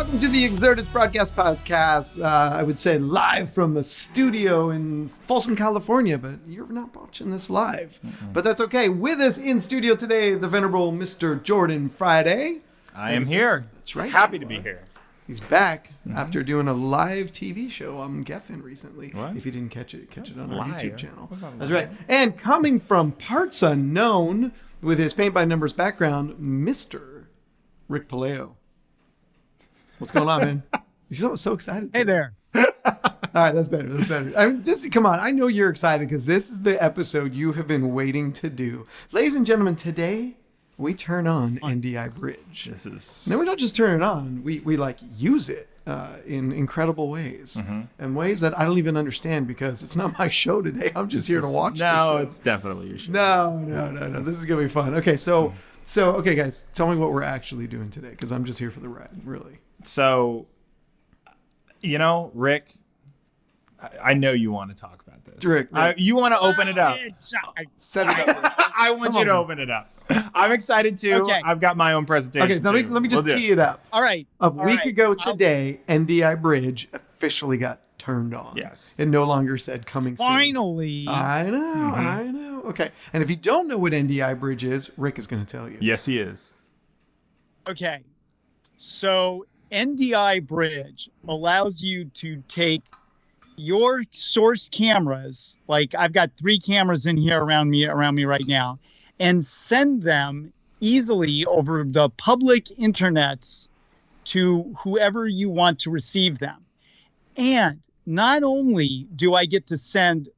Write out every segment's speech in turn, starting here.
Welcome to the Exertis Broadcast Podcast. I would say live from a studio in Folsom, California, but you're not watching this live. But that's okay. With us in studio today, the venerable Mr. Jordan Friday. I am here. That's right. Happy to be here. He's back after doing a live TV show on Geffen recently. What? If you didn't catch it on our YouTube channel. That's live? right. And coming from parts unknown with his paint by numbers background, Mr. Rick Puleo. What's going on, man? You're so excited. Hey there. All right, that's better. I mean, come on. I know you're excited because this is the episode you have been waiting to do. Ladies and gentlemen, today we turn on NDI Bridge. No, we don't just turn it on. We like use it in incredible ways and ways that I don't even understand because it's not my show today. I'm just here to watch the show. No, it's definitely your show. No. This is going to be fun. Okay, so okay, guys, tell me what we're actually doing today because I'm just here for the ride, really. So, Rick, I know you want to talk about this. Rick. You want to open it up. Set it up. I want you to open it up. I'm excited too. Okay. I've got my own presentation. Okay, so let me just tee it up. All right. A week ago today, NDI Bridge officially got turned on. Yes. It no longer said coming soon. Finally. I know. Okay. And if you don't know what NDI Bridge is, Rick is going to tell you. Yes, he is. Okay. So NDI Bridge allows you to take your source cameras, like I've got 3 cameras in here around me right now, and send them easily over the public internets to whoever you want to receive them. And not only do I get to send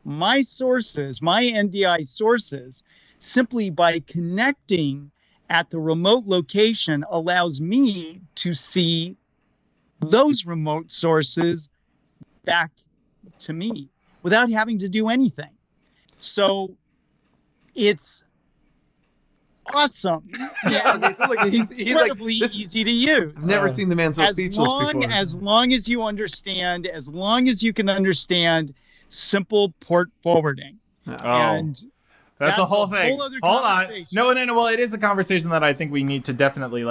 my sources, my NDI sources, simply by connecting at the remote location allows me to see those remote sources back to me without having to do anything. So it's awesome. Yeah, okay, so like he's incredibly like, easy to use. I've never seen the man so speechless before. As long as you understand, as long as you can understand simple port forwarding. And that's a whole thing. Whole other Hold on. conversation. No. Well, it is a conversation that I think we need to definitely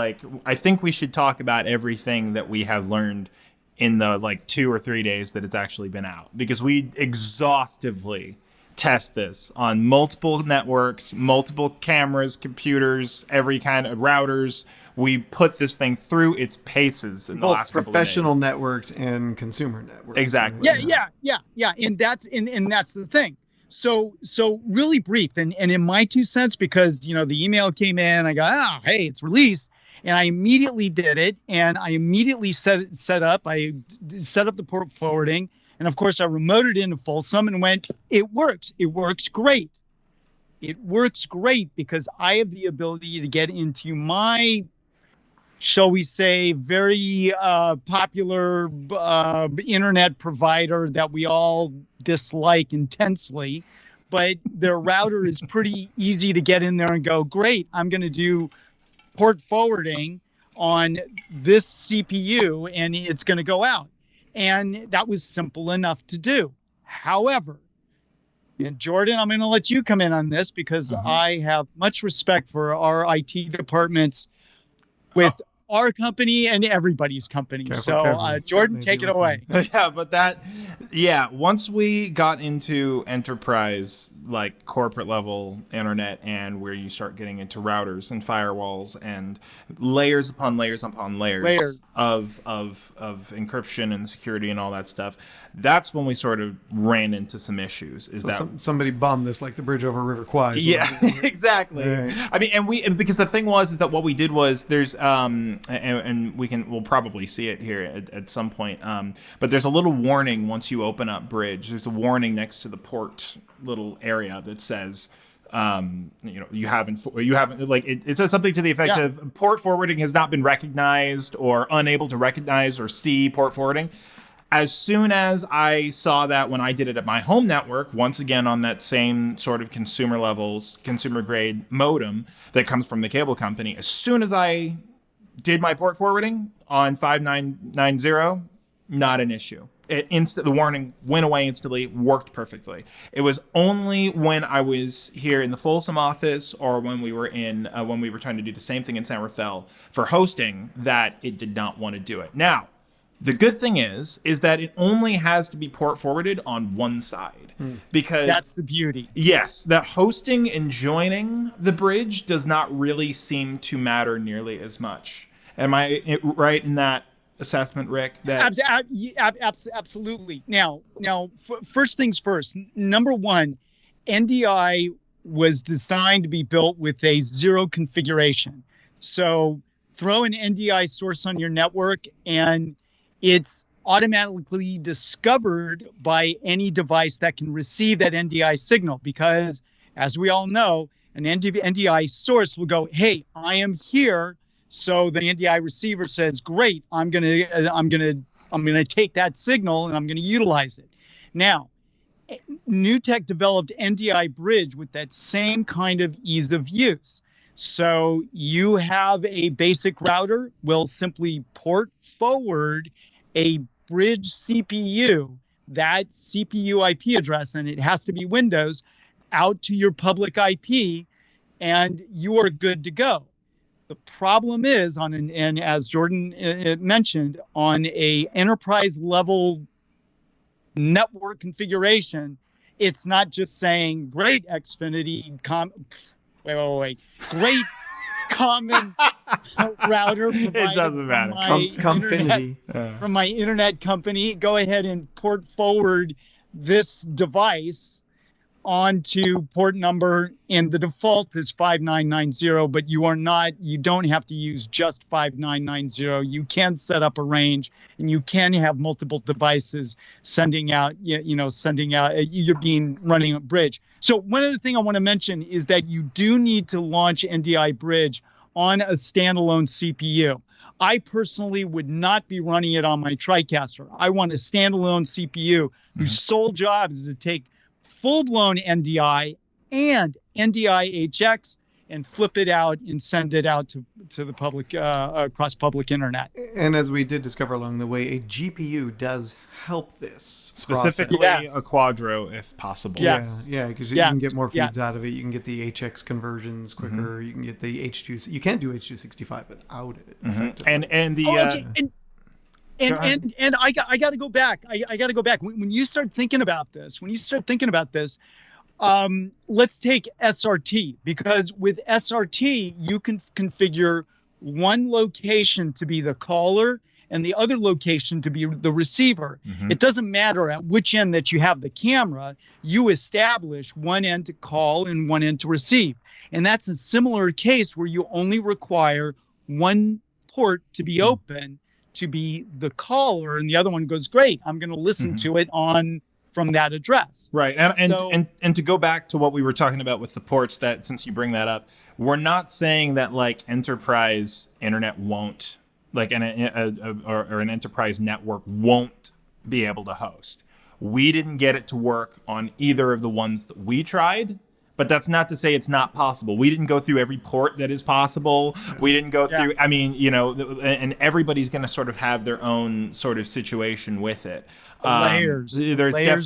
I think we should talk about everything that we have learned in the 2 or 3 days that it's actually been out, because we exhaustively test this on multiple networks, multiple cameras, computers, every kind of routers. We put this thing through its paces in the last couple of days. Professional networks and consumer networks. Exactly. Yeah. And that's the thing. So really brief and in my 2 cents, because the email came in, I go, hey, it's released, and I immediately did it, and I immediately set up the port forwarding, and of course I remoted into Folsom and went, it works great. It works great because I have the ability to get into my, shall we say, very popular internet provider that we all dislike intensely, but their router is pretty easy to get in there and go, great, I'm going to do port forwarding on this CPU and it's going to go out. And that was simple enough to do. However, and Jordan, I'm going to let you come in on this because I have much respect for our IT departments with our company and everybody's company. Careful. Jordan, take it away. Once we got into enterprise, corporate level internet, and where you start getting into routers and firewalls and layers upon layers upon layers of encryption and security and all that stuff, that's when we sort of ran into some issues. Somebody bombed this like the bridge over River Kwai? Yeah, exactly. Right. I mean, because the thing is that what we did was there's and we'll probably see it here at some point. But there's a little warning once you open up Bridge. There's a warning next to the port little area that says, you haven't it says something to the effect of port forwarding has not been recognized or unable to recognize or see port forwarding. As soon as I saw that when I did it at my home network, once again on that same sort of consumer grade modem that comes from the cable company, as soon as I did my port forwarding on 5990, not an issue. the warning went away instantly, worked perfectly. It was only when I was here in the Folsom office or when we were trying to do the same thing in San Rafael for hosting that it did not want to do it. Now, the good thing is that it only has to be port forwarded on one side because that's the beauty. Yes, that hosting and joining the bridge does not really seem to matter nearly as much. Am I right in that assessment, Rick? That absolutely. Now, first things first. Number one, NDI was designed to be built with a zero configuration. So throw an NDI source on your network, and it's automatically discovered by any device that can receive that NDI signal. Because, as we all know, an NDI source will go, "Hey, I am here." So the NDI receiver says, "Great, I'm gonna take that signal and I'm gonna utilize it." Now, NewTek developed NDI Bridge with that same kind of ease of use. So you have a basic router will simply port forward a bridge CPU, that CPU IP address, and it has to be Windows, out to your public IP, and you are good to go. The problem is and as Jordan mentioned, on a enterprise level network configuration, it's not just saying great Xfinity great common router. It doesn't matter. From my internet company, go ahead and port forward this device onto port number, and the default is 5990, but you don't have to use just 5990. You can set up a range, and you can have multiple devices sending out you're running a bridge. So one other thing I want to mention is that you do need to launch NDI Bridge on a standalone CPU. I personally would not be running it on my TriCaster. I want a standalone CPU whose sole job is to take full-blown NDI and NDI HX and flip it out and send it out to the public across public internet. And as we did discover along the way, a GPU does help this specifically process. A Quadro if possible. Yes. Yeah, because you can get more feeds out of it. You can get the HX conversions quicker. You can get the H2. You can't do H265 without it. And the And I got to go back. I got to go back. When you start thinking about this, let's take SRT, because with SRT, you can configure one location to be the caller and the other location to be the receiver. It doesn't matter at which end that you have the camera, you establish one end to call and one end to receive. And that's a similar case where you only require one port to be open to be the caller, and the other one goes, "Great, I'm going to listen to it from that address." Right. And to go back to what we were talking about with the ports, that since you bring that up, we're not saying that like enterprise internet won't, like an enterprise network won't be able to host. We didn't get it to work on either of the ones that we tried. But that's not to say it's not possible. We didn't go through every port that is possible. We didn't go through, and everybody's going to sort of have their own sort of situation with it. Layers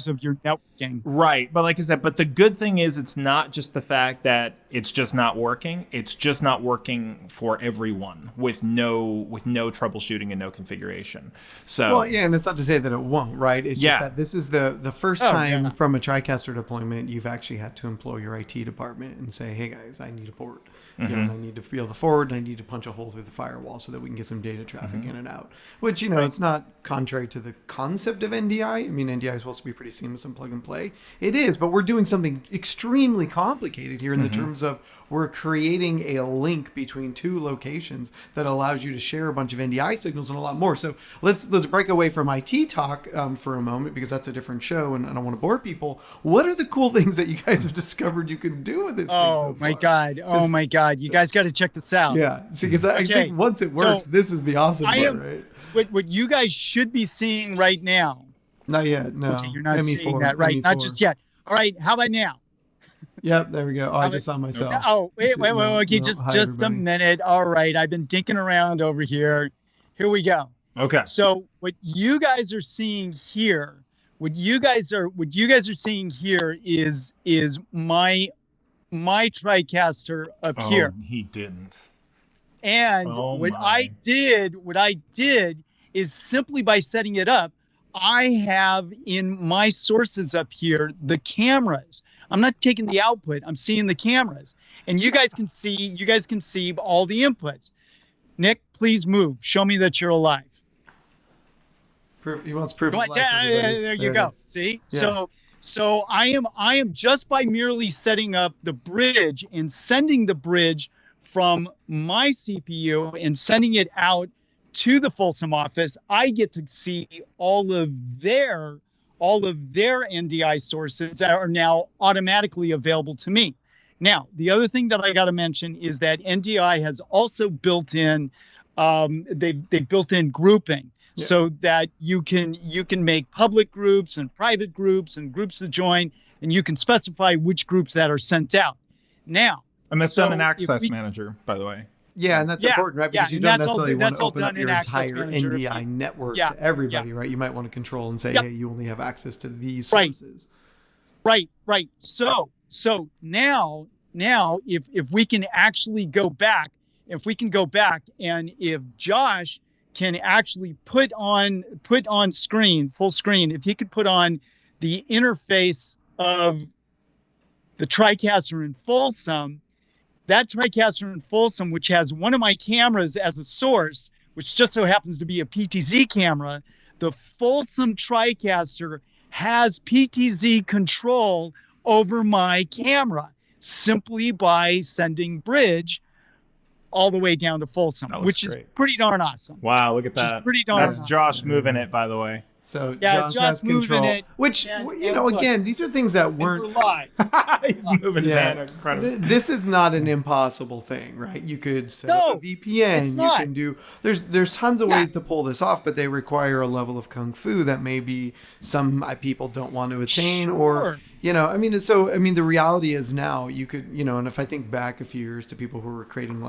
of your networking. Right. But like I said, but the good thing is it's not just the fact that it's just not working. It's just not working for everyone with no troubleshooting and no configuration. So and it's not to say that it won't, right? It's just that this is the first time from a TriCaster deployment you've actually had to employ your IT department and say, "Hey guys, I need a port. I need to feel the forward, and I need to punch a hole through the firewall so that we can get some data traffic in and out." Which, it's not contrary to the concept of NDI. I mean, NDI is supposed to be pretty seamless and plug and play. It is, but we're doing something extremely complicated here in the terms of we're creating a link between two locations that allows you to share a bunch of NDI signals and a lot more. So let's break away from IT talk for a moment, because that's a different show and I don't want to bore people. What are the cool things that you guys have discovered you can do with this thing so far? Oh my God. You guys got to check this out. Yeah, because I think once it works, this is the awesome part, right? What you guys should be seeing right now. Not yet, no. Okay, you're not seeing that, right? Not just yet. All right, how about now? Yep, there we go. I just saw myself. Oh, wait. Okay, just a minute. All right, I've been dinking around over here. Here we go. Okay. So what you guys are seeing here, is my TriCaster up here. He didn't. And what I did is simply by setting it up, I have in my sources up here the cameras. I'm not taking the output. I'm seeing the cameras, and you guys can see all the inputs. Nick, please move. Show me that you're alive. He wants proof of life. There you go. See, yeah. So I am just by merely setting up the bridge and sending the bridge from my CPU and sending it out to the Folsom office, I get to see all of their NDI sources that are now automatically available to me. Now, the other thing that I got to mention is that NDI has also built in, they've built in grouping, so that you can make public groups and private groups and groups to join, and you can specify which groups that are sent out. Now, and that's done in Access Manager, by the way. Yeah, and that's important, right? Because you don't necessarily want to open up your entire NDI network to everybody, right? You might want to control and say, hey, you only have access to these sources. Right. So now if we can actually go back, and if Josh can actually put on screen, full screen, if he could put on the interface of the TriCaster in Folsom, that TriCaster in Folsom, which has one of my cameras as a source, which just so happens to be a PTZ camera, the Folsom TriCaster has PTZ control over my camera simply by sending bridge all the way down to Folsom, which is pretty darn awesome. Wow, look at that. That's awesome. Josh moving it, by the way. So Josh has control, which, again, these are things that weren't. He's moving his hand. Incredible. This is not an impossible thing, right? You could set up a VPN. You can do. There's tons of ways to pull this off, but they require a level of kung fu that maybe some people don't want to attain, or the reality is now you could, and if I think back a few years to people who were creating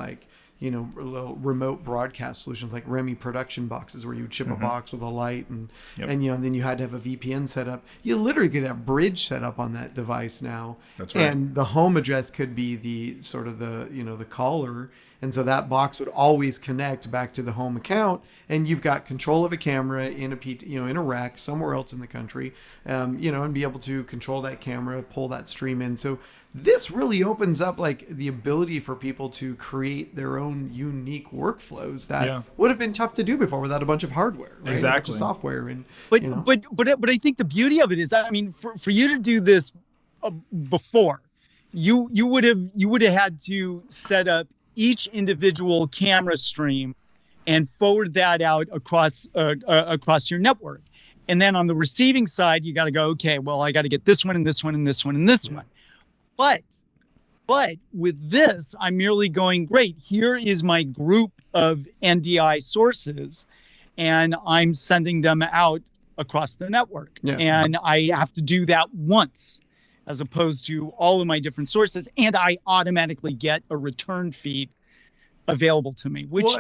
little remote broadcast solutions like Remy production boxes where you would ship a box with a light and then you had to have a VPN set up. You literally could have bridge set up on that device now. That's right. And the home address could be the sort of the caller. And so that box would always connect back to the home account, and you've got control of a camera in a rack somewhere else in the country, and be able to control that camera, pull that stream in. So this really opens up the ability for people to create their own unique workflows that would have been tough to do before without a bunch of hardware, right? Exactly, a bunch of software. And but I think the beauty of it is, for you to do this before, you would have had to set up each individual camera stream and forward that out across your network. And then on the receiving side, you got to go, okay, well, I got to get this one and this one and this one and this one. But with this, I'm merely going, great, here is my group of NDI sources, and I'm sending them out across the network. Yeah. And I have to do that once, as opposed to all of my different sources, and I automatically get a return feed available to me, which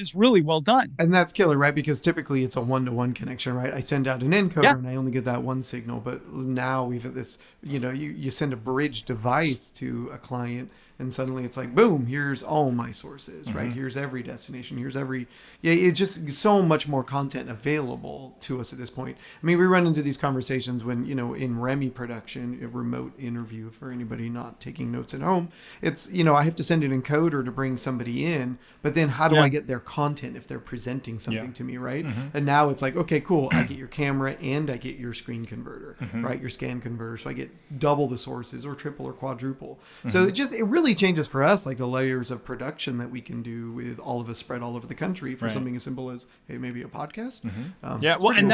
is really well done. And that's killer, right? Because typically it's a one-to-one connection, right? I send out an encoder and I only get that one signal, but now we've got this, you send a bridge device to a client, and suddenly it's like, boom, here's all my sources, right? Here's every destination. Here's it's just so much more content available to us at this point. I mean, we run into these conversations when, in Remy production, a remote interview for anybody not taking notes at home, it's, I have to send an encoder to bring somebody in, but then how do I get their content if they're presenting something to me, right? And now it's like, okay, cool, I get your camera and I get your screen converter, right? Your scan converter. So I get double the sources or triple or quadruple. So it really changes for us the layers of production that we can do with all of us spread all over the country for something as simple as maybe a podcast. And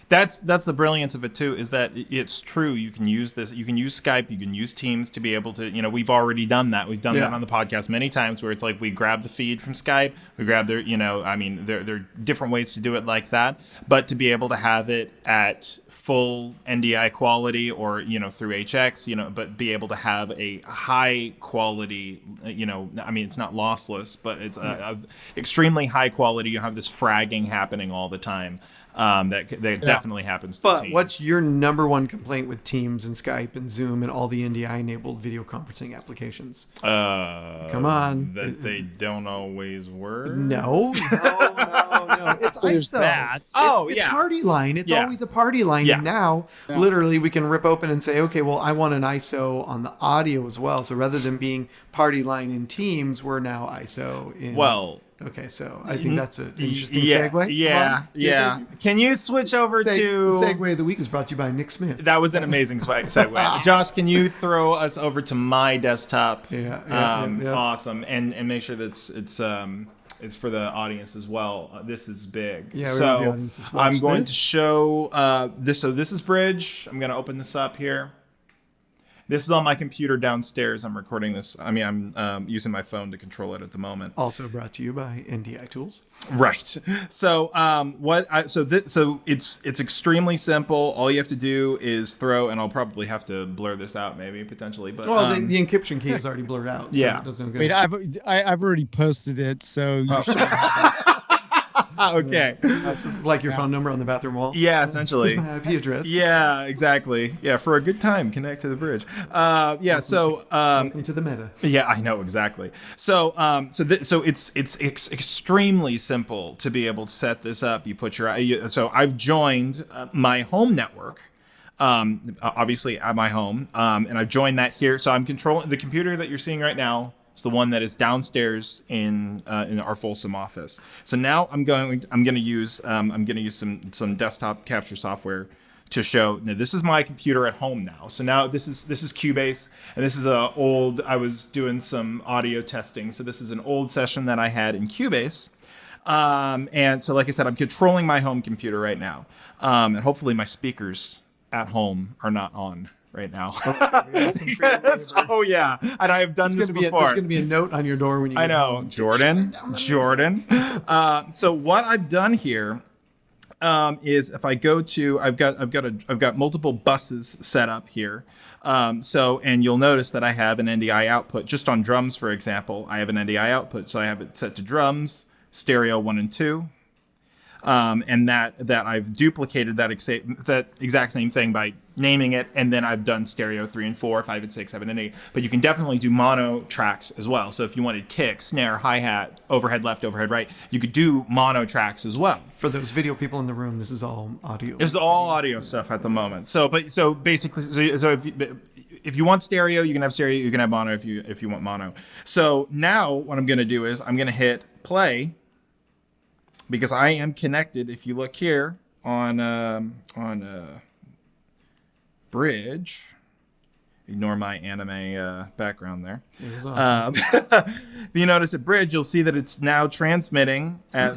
that's the brilliance of it too, is that it's true. You can use this, you can use Skype, you can use Teams to be able to, we've already done that. We've done that on the podcast many times, where it's like we grab the feed from Skype, we grab their, there are different ways to do it like that, but to be able to have it at full NDI quality or, through HX, but be able to have a high quality, it's not lossless, but it's a extremely high quality. You have this fragging happening all the time. That definitely happens to But Teams. what's your number one complaint with Teams and Skype and Zoom and all the NDI-enabled video conferencing applications? Come on. That they don't always work? No. It's There's ISO. that. It's party line. It's always a party line. Yeah. And now, literally, we can rip open and say, okay, well, I want an ISO on the audio as well. So rather than being party line in Teams, we're now ISO in... Well... Okay, so I think that's an interesting segue. segue. Yeah. Can you switch over to... Segue of the week is brought to you by Nick Smith. That was an amazing segue. Josh, can you throw us over to my desktop? Yeah. Awesome. And make sure that it's for the audience as well. This is big. Yeah, so the audience is watching I'm going to show this. So this is Bridge. I'm going to open this up here. This is on my computer downstairs. I'm recording this. I'm using my phone to control it at the moment. Also brought to you by NDI Tools. Right. So it's extremely simple. All you have to do is throw, and I'll probably have to blur this out, maybe potentially. But the encryption key is already blurred out. So yeah. It does no good. Wait, I've already posted it, so you should. Okay. That's like your phone number on the bathroom wall. Yeah, essentially. Here's my IP address. Yeah, exactly. Yeah, for a good time, connect to the bridge. So welcome to the meta. Yeah, I know exactly. So it's extremely simple to be able to set this up. You put so I've joined my home network. Obviously at my home, and I've joined that here. So I'm controlling the computer that you're seeing right now. It's the one that is downstairs in our Folsom office. So now I'm going to use some desktop capture software to show. Now this is my computer at home now. So now this is Cubase, and this is I was doing some audio testing. So this is an old session that I had in Cubase. And so like I said, I'm controlling my home computer right now. And hopefully my speakers at home are not on right now. Yes. Oh yeah, and I have done this before. There's going to be a note on your door when you. I know, home. Jordan. So what I've done here is if I go to, I've got multiple buses set up here. And you'll notice that I have an NDI output just on drums, for example. I have an NDI output, so I have it set to drums, stereo 1 and 2. And that I've duplicated that exact same thing by naming it, and then I've done stereo 3 and 4, 5 and 6, 7 and 8. But you can definitely do mono tracks as well. So if you wanted kick, snare, hi-hat, overhead left, overhead right, you could do mono tracks as well. For those video people in the room, this is all audio. This is all audio stuff at the moment. So basically, if you want stereo, you can have stereo. You can have mono if you want mono. So now what I'm going to do is I'm going to hit play. Because I am connected, if you look here on Bridge, ignore my anime background there. It was awesome. If you notice at Bridge, you'll see that it's now transmitting at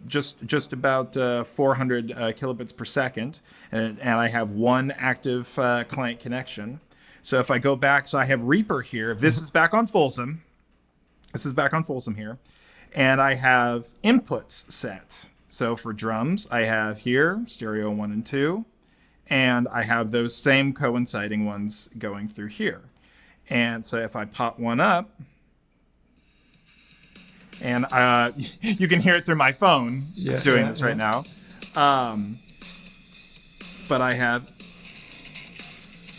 just about 400 kilobits per second, and I have one active client connection. So if I go back, so I have Reaper here. This is back on Folsom. Here. And I have inputs set. So for drums, I have here stereo 1 and 2, and I have those same coinciding ones going through here. And so if I pop one up, and you can hear it through my phone doing this right now. But I have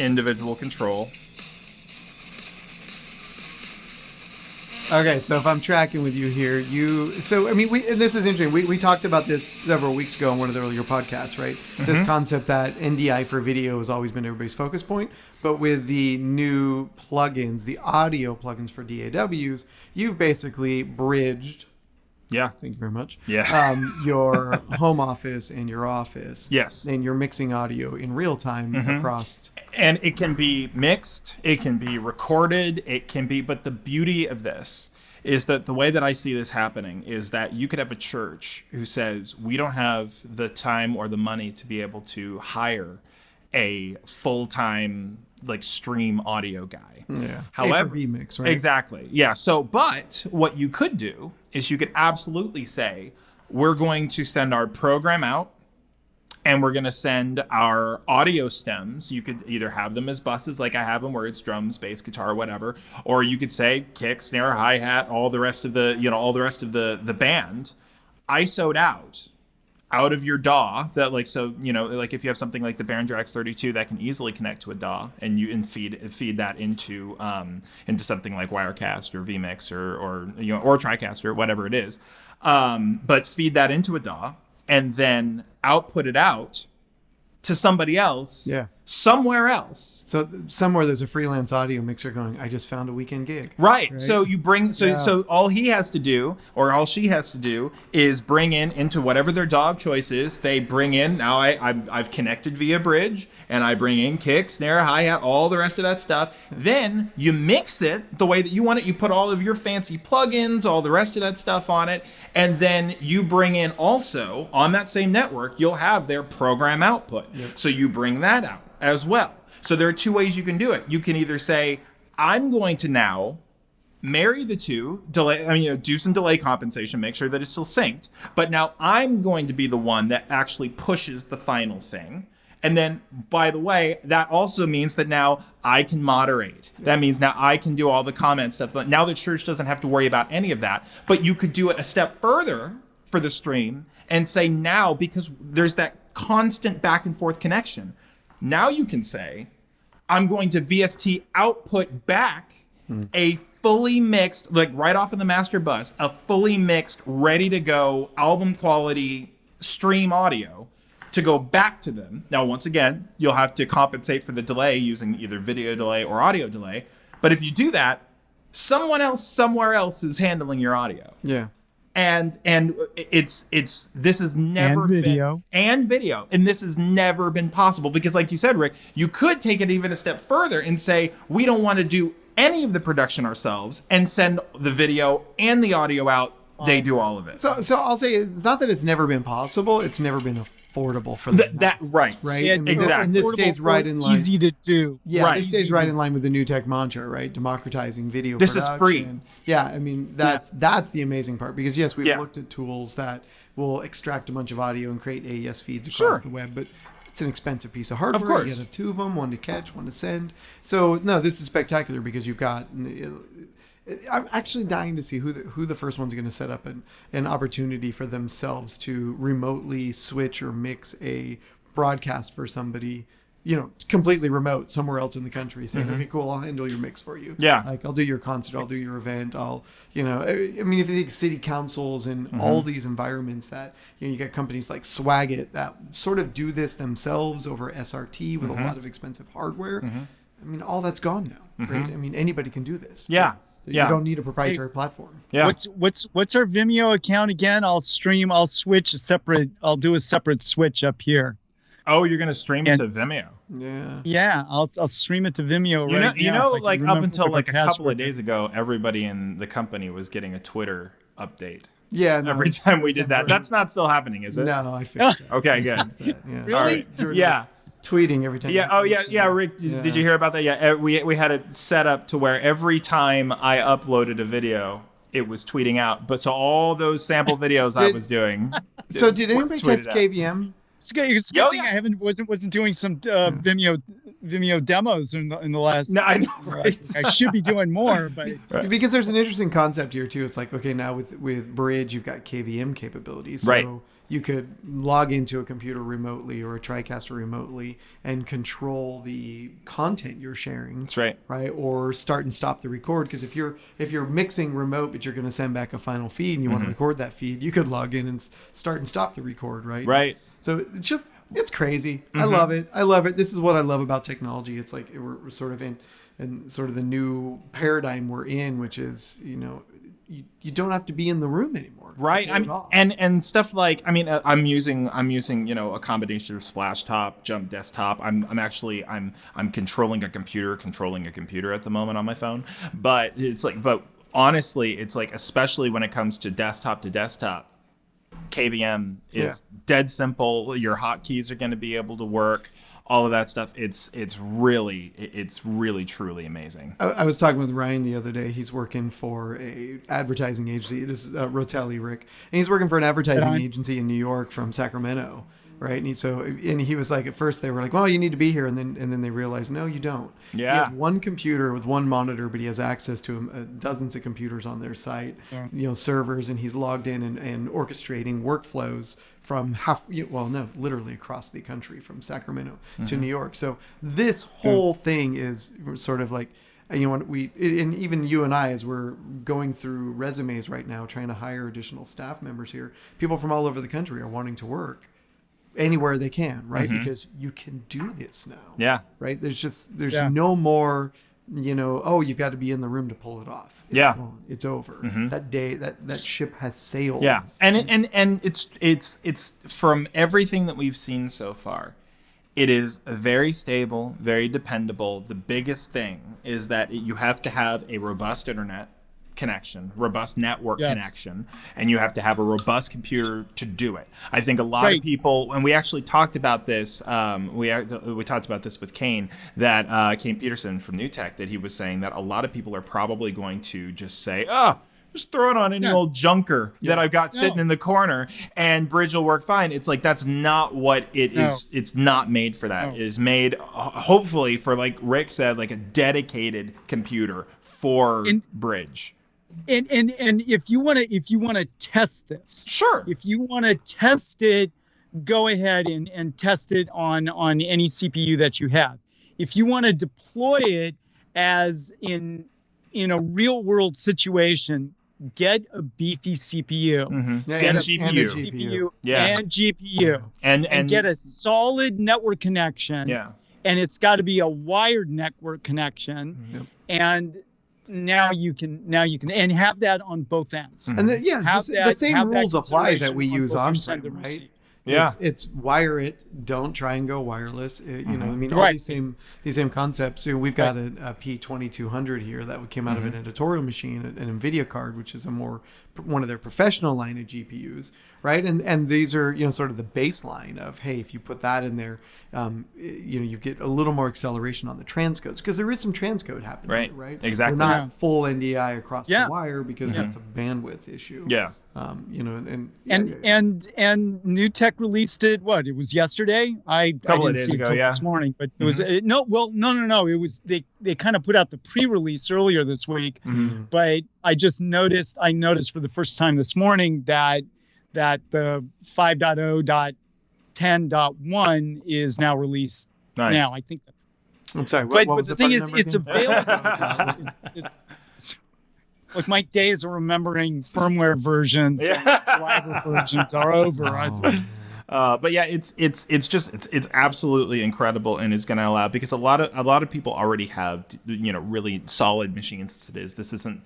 individual control. Okay, so if I'm tracking with you here, and this is interesting. We talked about this several weeks ago on one of the earlier podcasts, right? Mm-hmm. This concept that NDI for video has always been everybody's focus point, but with the new plugins, the audio plugins for DAWs, you've basically bridged. Yeah. Thank you very much. Yeah. Your home office and your office. Yes. And you're mixing audio in real time across. And it can be mixed, it can be recorded, but the beauty of this is that the way that I see this happening is that you could have a church who says, we don't have the time or the money to be able to hire a full-time stream audio guy. Yeah. However, remix, right? Exactly. Yeah. So, but what you could do is you could absolutely say, we're going to send our program out and we're going to send our audio stems. You could either have them as buses like I have them where it's drums, bass, guitar, whatever, or you could say kick, snare, hi-hat, all the rest of the band ISO'd out of your DAW that like if you have something like the Baron Drax 32 that can easily connect to a DAW and you feed that into something like Wirecast or vMix or TriCaster, whatever it is. But feed that into a DAW and then output it out to somebody else somewhere else. So somewhere there's a freelance audio mixer going, I just found a weekend gig. Right. So you bring, so all he has to do, or all she has to do, is bring in into whatever their DAW of choice is. They bring in, now I've connected via bridge, and I bring in kick, snare, hi-hat, all the rest of that stuff. Then you mix it the way that you want it. You put all of your fancy plugins, all the rest of that stuff on it. And then you bring in also, on that same network, you'll have their program output. Yep. So you bring that out as well. So there are two ways you can do it. You can either say, I'm going to now marry the two, do some delay compensation, make sure that it's still synced. But now I'm going to be the one that actually pushes the final thing. And then, by the way, that also means that now I can moderate. That means now I can do all the comment stuff. But now the church doesn't have to worry about any of that. But you could do it a step further for the stream and say now, because there's that constant back and forth connection, now you can say, I'm going to VST output back a fully mixed, like right off of the master bus, a fully mixed, ready to go album quality stream audio to go back to them. Now, once again, you'll have to compensate for the delay using either video delay or audio delay. But if you do that, someone else somewhere else is handling your audio. Yeah. And this has never been video, and this has never been possible because, like you said, Rick, you could take it even a step further and say we don't want to do any of the production ourselves and send the video and the audio out. They do all of it. So I'll say it's not that it's never been possible; it's never been affordable for them. Right? Yeah, exactly. And this stays right in line. Easy to do. Yeah, right. This stays right in line with the new tech mantra, right? Democratizing video. This production. is free. Yeah, I mean that's the amazing part because yes, we've looked at tools that will extract a bunch of audio and create AES feeds across the web, but it's an expensive piece of hardware. Of course. You have two of them, one to catch, one to send. So no, this is spectacular because you've got. I'm actually dying to see who the first one's going to set up an opportunity for themselves to remotely switch or mix a broadcast for somebody, completely remote somewhere else in the country, saying, okay, cool, I'll handle your mix for you. Yeah. Like I'll do your concert, I'll do your event, I mean, if you think city councils and all these environments that, you got companies like Swagit that sort of do this themselves over SRT with a lot of expensive hardware. I mean, all that's gone now, right? I mean, anybody can do this. Yeah. You don't need a proprietary platform. Yeah. What's our Vimeo account again? I'll do a separate switch up here. Oh, you're gonna stream it to Vimeo. Yeah. Yeah, I'll stream it to Vimeo like up until like a couple of days ago, everybody in the company was getting a Twitter update. Yeah. No, every time we did that. That's not still happening, is it? No, I fixed it. Okay, good. Yeah. Really? Right. Yeah. Tweeting every time. Yeah. Oh, yeah. Rick, did you hear about that? Yeah. We had it set up to where every time I uploaded a video, it was tweeting out. But so all those sample videos I was doing. So did anybody test KVM? It's good thing I wasn't doing some Vimeo demos in the last. No, I know. Right. I should be doing more, but because there's an interesting concept here too. It's like, okay, now with Bridge, you've got KVM capabilities, so right. You could log into a computer remotely or a TriCaster remotely and control the content you're sharing. That's right. Right, or start and stop the record. Because if you're mixing remote, but you're going to send back a final feed and you want to record that feed, you could log in and start and stop the record. Right. Right. So it's crazy. I love it. This is what I love about technology. It's like we're sort of in sort of the new paradigm we're in, which is, you don't have to be in the room anymore. Right. And stuff like, I mean, I'm using, a combination of Splash Top, Jump Desktop. I'm controlling a computer at the moment on my phone, but honestly, it's like, especially when it comes to desktop, KVM is dead simple. Your hotkeys are going to be able to work. All of that stuff. It's really truly amazing. I was talking with Ryan the other day. He's working for a advertising agency. It is Rotelli, Rick, and he's working for an advertising agency in New York from Sacramento. right? And he was like, at first they were like, well, you need to be here, and then they realized, no, you don't. Yeah. He has one computer with one monitor, but he has access to dozens of computers on their site, servers, and he's logged in and orchestrating workflows from literally across the country, from Sacramento to New York. So this whole thing is sort of like, and even you and I, as we're going through resumes right now, trying to hire additional staff members here, people from all over the country are wanting to work anywhere they can, right? Because you can do this now. Yeah. Right. There's no more, you've got to be in the room to pull it off. It's gone. It's over. That day, that ship has sailed. Yeah. And it's from everything that we've seen so far, it is very stable, very dependable. The biggest thing is that you have to have a robust internet connection, robust network connection, and you have to have a robust computer to do it. I think a lot of people, and we actually talked about this, we talked about this with Kane, that Kane Peterson from New Tech, that he was saying that a lot of people are probably going to just say, just throw it on any old junker that I've got sitting in the corner and Bridge will work fine. It's like, that's not what it is. It's not made for that. It is made, hopefully, for, like Rick said, like a dedicated computer for Bridge. And if you want to test this, sure. If you want to test it, go ahead and test it on any CPU that you have. If you want to deploy it as in a real world situation, get a beefy CPU, and GPU, and GPU, and get a solid network connection. Yeah, and it's got to be a wired network connection, and now you can and have that on both ends. And the same rules apply that we use on-prem, right? Yeah, it's wire it. Don't try and go wireless. All these same concepts. We've got a P2200 here that came out of an editorial machine, an NVIDIA card, which is one of their professional line of GPUs, right? And these are sort of the baseline of, hey, if you put that in there, you get a little more acceleration on the transcodes, because there is some transcode happening, right? Exactly. We're not full NDI across the wire because that's a bandwidth issue. Yeah. And New Tech released it. What, it was yesterday? I didn't see it this morning, but it was no. It was they kind of put out the pre-release earlier this week, but I noticed for the first time this morning that the 5.0.10.1 is now released. Nice. Now I think. I'm sorry. But the thing is, it's available. Like, my days of remembering firmware versions, driver versions are over. But yeah, it's absolutely incredible, and is going to allow, because a lot of people already have really solid machines as it is. This isn't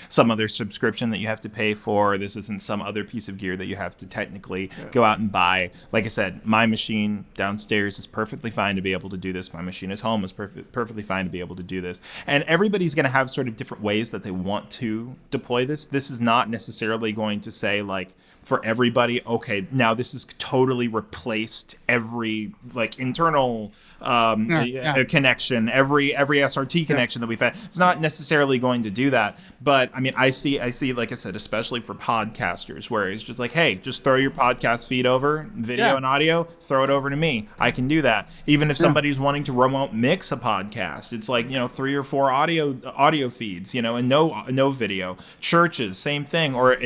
some other subscription that you have to pay for. This isn't some other piece of gear that you have to technically go out and buy. Like I said, my machine downstairs is perfectly fine to be able to do this. My machine at home is perfectly fine to be able to do this. And everybody's going to have sort of different ways that they want to deploy this. This is not necessarily going to say, like, for everybody, okay, now this has totally replaced every internal connection, every SRT connection that we've had. It's not necessarily going to do that, but I mean, I see, like I said, especially for podcasters, where it's just like, hey, just throw your podcast feed over, video and audio, throw it over to me. I can do that. Even if somebody's wanting to remote mix a podcast, it's like 3 or 4 audio feeds, and no video. Churches, same thing, or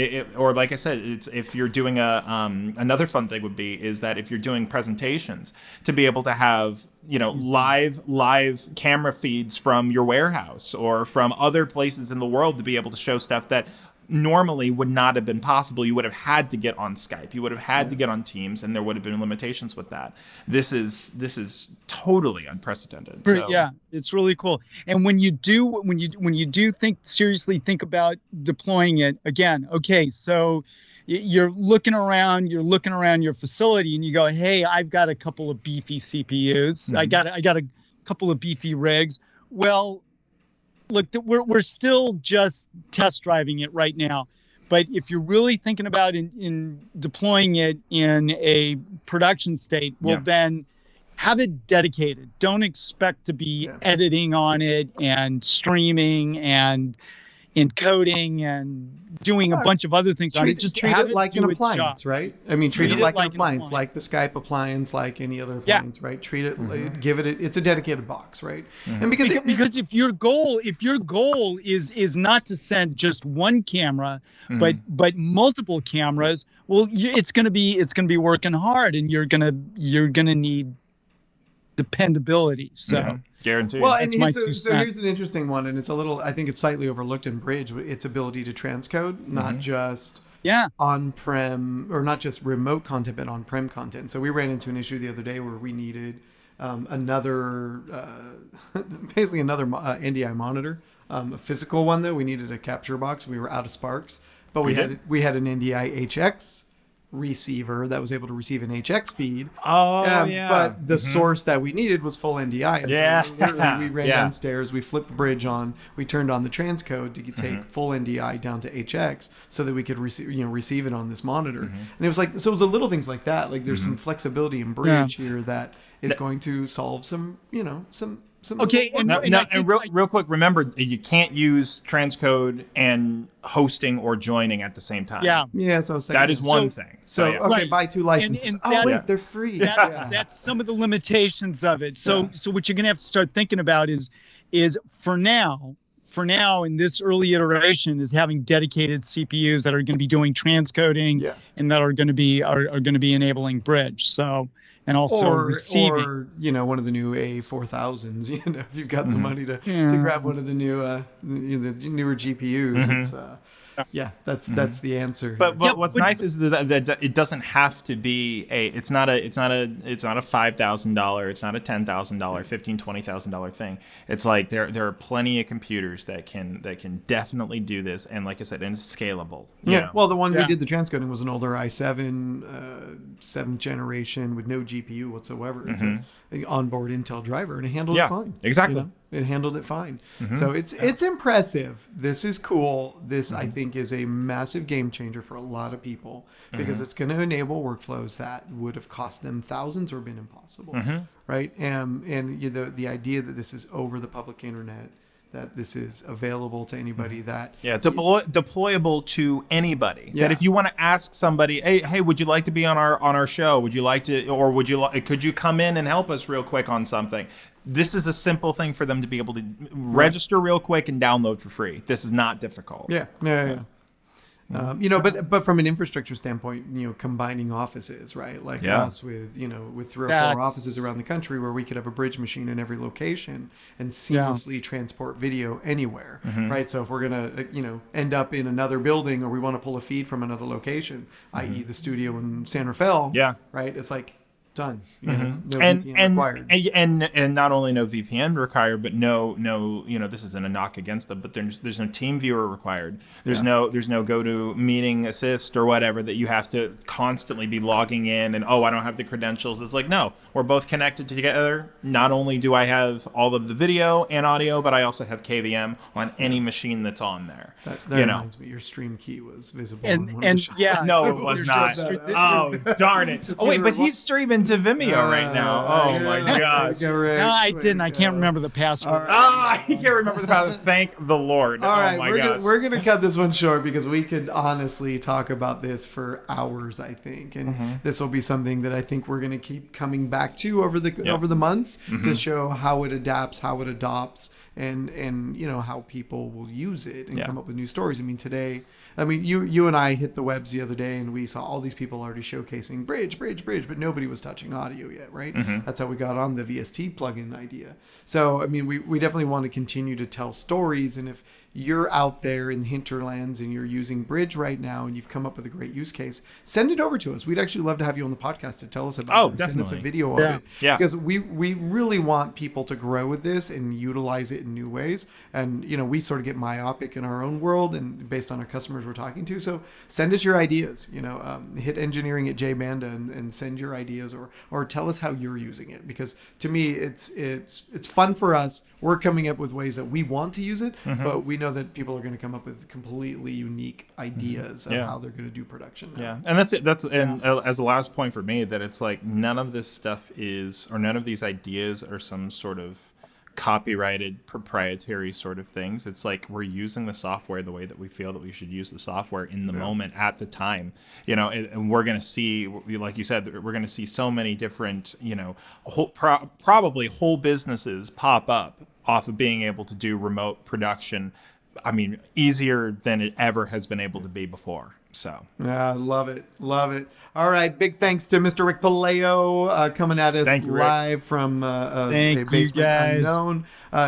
like I said, it's if you're doing another fun thing is that if you're doing presentations, to be able to have live camera feeds from your warehouse or from other places in the world, to be able to show stuff that normally would not have been possible. You would have had to get on Skype, you would have had to get on Teams, and there would have been limitations with that. This is totally unprecedented. So. Yeah, it's really cool. And when you do seriously think about deploying it again, okay, so you're looking around your facility, and you go, hey, I've got a couple of beefy CPUs. I got a couple of beefy rigs. Well, look, we're still just test driving it right now. But if you're really thinking about in deploying it in a production state, then have it dedicated. Don't expect to be editing on it and streaming and encoding and doing a bunch of other things on it. Just treat it like an do its appliance, job. right? I mean, treat it like an appliance, like the Skype appliance, like any other appliance, right? Treat it, give it. It's a dedicated box, right? And because if your goal is not to send just one camera, but multiple cameras, well, it's gonna be working hard, and you're gonna need dependability. So guaranteed. Well, and so here's an interesting one, and it's a little, I think it's slightly overlooked in Bridge, its ability to transcode, not just on-prem, or not just remote content, but on-prem content. So we ran into an issue the other day where we needed another NDI monitor, a physical one though. We needed a capture box. We were out of Sparks, but we had an NDI HX receiver that was able to receive an HX feed. But the source that we needed was full NDI. And so literally we ran downstairs, we flipped the bridge on, we turned on the transcode to take full NDI down to HX so that we could receive it on this monitor. And it was like, so it was the little things like that. Like there's some flexibility in Bridge here that is going to solve some okay. Real quick, remember you can't use transcode and hosting or joining at the same time. Yeah. So that is one thing. So buy 2 licenses. And they're free. That's some of the limitations of it. So what you're gonna have to start thinking about is for now in this early iteration is having dedicated CPUs that are going to be doing transcoding and that are going to be enabling Bridge. So. And also receiving. Or one of the new A4000s. If you've got the money to grab one of the new the newer GPUs, that's the answer. But what's nice is that it doesn't have to be it's not a $5,000, it's not a $10,000, $20,000 thing. It's like there are plenty of computers that can definitely do this, and like I said, and it's scalable. Well, the one we did the transcoding was an older i7 7th generation with no GPU whatsoever. It's an onboard Intel driver, and it handled it fine. Exactly. It handled it fine. So it's impressive. This is cool. This I think is a massive game changer for a lot of people because it's going to enable workflows that would have cost them thousands or been impossible, right? And the idea that this is over the public internet, that this is available to anybody, that deployable to anybody. That if you want to ask somebody, hey, would you like to be on our show? Would you like to, or could you come in and help us real quick on something? This is a simple thing for them to be able to register real quick and download for free. This is not difficult. But from an infrastructure standpoint, combining offices, right? Like us with 3 or 4 offices around the country where we could have a Bridge machine in every location and seamlessly transport video anywhere, right? So if we're going to, end up in another building or we want to pull a feed from another location, i.e. the studio in San Rafael, right? It's like, done. No VPN required. And not only no VPN required, but no, this isn't a knock against them, but there's no team viewer required. There's no go to meeting assist or whatever that you have to constantly be logging in and I don't have the credentials. It's like, no, we're both connected together. Not only do I have all of the video and audio, but I also have KVM on any machine that's on there. That reminds me, your stream key was visible. No, it was not. Oh, darn it. Oh wait, but he's streaming to Vimeo right now. Oh my gosh. No, I didn't. I can't remember the password. I can't remember the password. Thank the Lord. All right, we're gonna cut this one short because we could honestly talk about this for hours, I think, and this will be something that I think we're gonna keep coming back to over the months to show how it adapts, how it adopts, and how people will use it and come up with new stories. Today, you and I hit the webs the other day and we saw all these people already showcasing Bridge, but nobody was touching audio yet, right? That's how we got on the VST plugin idea. So, we definitely want to continue to tell stories, and if you're out there in the hinterlands and you're using Bridge right now and you've come up with a great use case, send it over to us. We'd actually love to have you on the podcast to tell us about it. Send us a video of it. Because we really want people to grow with this and utilize it in new ways. And, we sort of get myopic in our own world and based on our customers we're talking to. So send us your ideas, hit engineering at jb&A and send your ideas or tell us how you're using it. Because to me, it's fun for us. We're coming up with ways that we want to use it, but we know that people are going to come up with completely unique ideas of how they're going to do production. And that's it. And as a last point for me, that it's like none of this stuff none of these ideas are some sort of copyrighted proprietary sort of things. It's like we're using the software the way that we feel that we should use the software in the moment at the time, and we're going to see, like you said, we're going to see so many different, probably whole businesses pop up off of being able to do remote production. I mean, easier than it ever has been able to be before. So love it. All right, big thanks to Mr. Rick Puleo coming at us live from a basement unknown.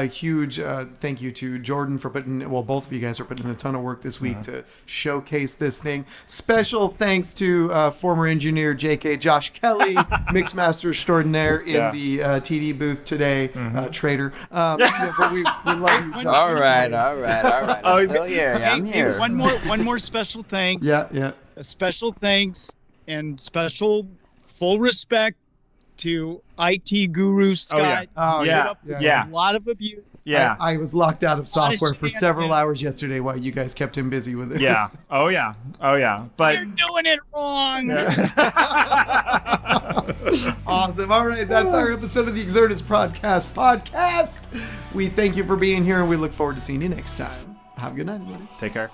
Huge thank you to Jordan for both of you guys are putting in a ton of work this week to showcase this thing. Special thanks to former engineer JK Josh Kelly, mixmaster extraordinaire in the TD booth today, trader. But we love you, Josh. All right. I'm still here. I'm here. One more special thanks. Yeah. A special thanks and special full respect to IT guru Scott. A lot of abuse. Yeah. I was locked out of software for several hours yesterday while you guys kept him busy with this. Yeah. Oh yeah. But you're doing it wrong. Awesome. All right. That's our episode of the Exertis Broadcast Podcast. We thank you for being here and we look forward to seeing you next time. Have a good night, everybody. Take care.